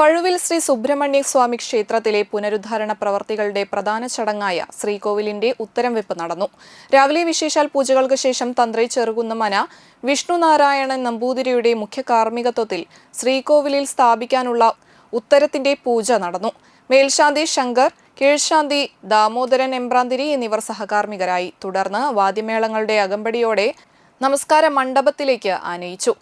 പഴുവിൽ ശ്രീ സുബ്രഹ്മണ്യ സ്വാമി ക്ഷേത്രത്തിലെ പുനരുദ്ധാരണ പ്രവർത്തികളുടെ പ്രധാന ചടങ്ങായ ശ്രീകോവിലിന്റെ ഉത്തരം വെപ്പ് നടന്നു. രാവിലെ വിശേഷാൽ പൂജകൾക്ക് ശേഷം തന്ത്രി ചെറുകുന്നമന വിഷ്ണുനാരായണൻ നമ്പൂതിരിയുടെ മുഖ്യ കാർമ്മികത്വത്തിൽ ശ്രീകോവിലിൽ സ്ഥാപിക്കാനുള്ള ഉത്തരത്തിന്റെ പൂജ നടന്നു. മേൽശാന്തി ശങ്കർ, കീഴ്ശാന്തി ദാമോദരൻ എമ്പ്രാന്തിരി എന്നിവർ സഹകാർമ്മികരായി. തുടർന്ന് വാദ്യമേളങ്ങളുടെ അകമ്പടിയോടെ നമസ്കാര മണ്ഡപത്തിലേക്ക് ആനയിച്ചു.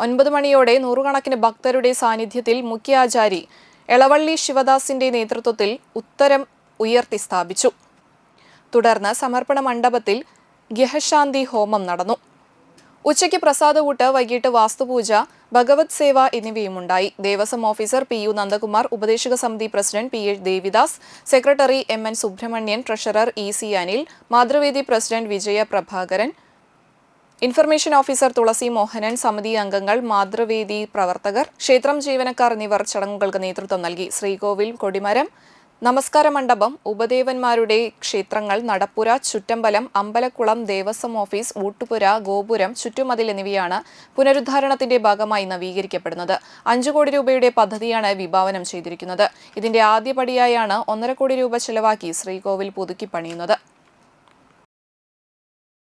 ഒൻപത് മണിയോടെ നൂറുകണക്കിന് ഭക്തരുടെ സാന്നിധ്യത്തിൽ മുഖ്യാചാരി എളവള്ളി ശിവദാസിന്റെ നേതൃത്വത്തിൽ ഉത്തരം ഉയർത്തി സ്ഥാപിച്ചു. തുടർന്ന് സമർപ്പണ മണ്ഡപത്തിൽ ഗൃഹശാന്തി ഹോമം നടന്നു. ഉച്ചയ്ക്ക് പ്രസാദകൂട്ട്, വൈകിട്ട് വാസ്തുപൂജ, ഭഗവത് സേവ എന്നിവയുമുണ്ടായി. ദേവസ്വം ഓഫീസർ PU നന്ദകുമാർ, ഉപദേശക സമിതി president PH Devidas, secretary MN Subrahmanyan, treasurer EC Anil, Mathruvedi president Vijaya Prabhakaran, information officer Thulasi Mohanan, സമിതി അംഗങ്ങൾ, മാതൃവേദി പ്രവർത്തകർ, ക്ഷേത്രം ജീവനക്കാർ എന്നിവർ ചടങ്ങുകൾക്ക് നേതൃത്വം നൽകി. ശ്രീകോവിൽ, കൊടിമരം, നമസ്കാര മണ്ഡപം, ഉപദേവന്മാരുടെ ക്ഷേത്രങ്ങൾ, നടപ്പുര, ചുറ്റമ്പലം, അമ്പലക്കുളം, ദേവസ്വം ഓഫീസ്, ഊട്ടുപുര, ഗോപുരം, ചുറ്റുമതിൽ എന്നിവയാണ് പുനരുദ്ധാരണത്തിന്റെ ഭാഗമായി നവീകരിക്കപ്പെടുന്നത്. 5 കോടി രൂപയുടെ പദ്ധതിയാണ് വിഭാവനം ചെയ്തിരിക്കുന്നത്. ഇതിന്റെ ആദ്യപടിയായാണ് 1.5 കോടി രൂപ ചെലവാക്കി ശ്രീകോവിൽ പുതുക്കി പണിയുന്നത്.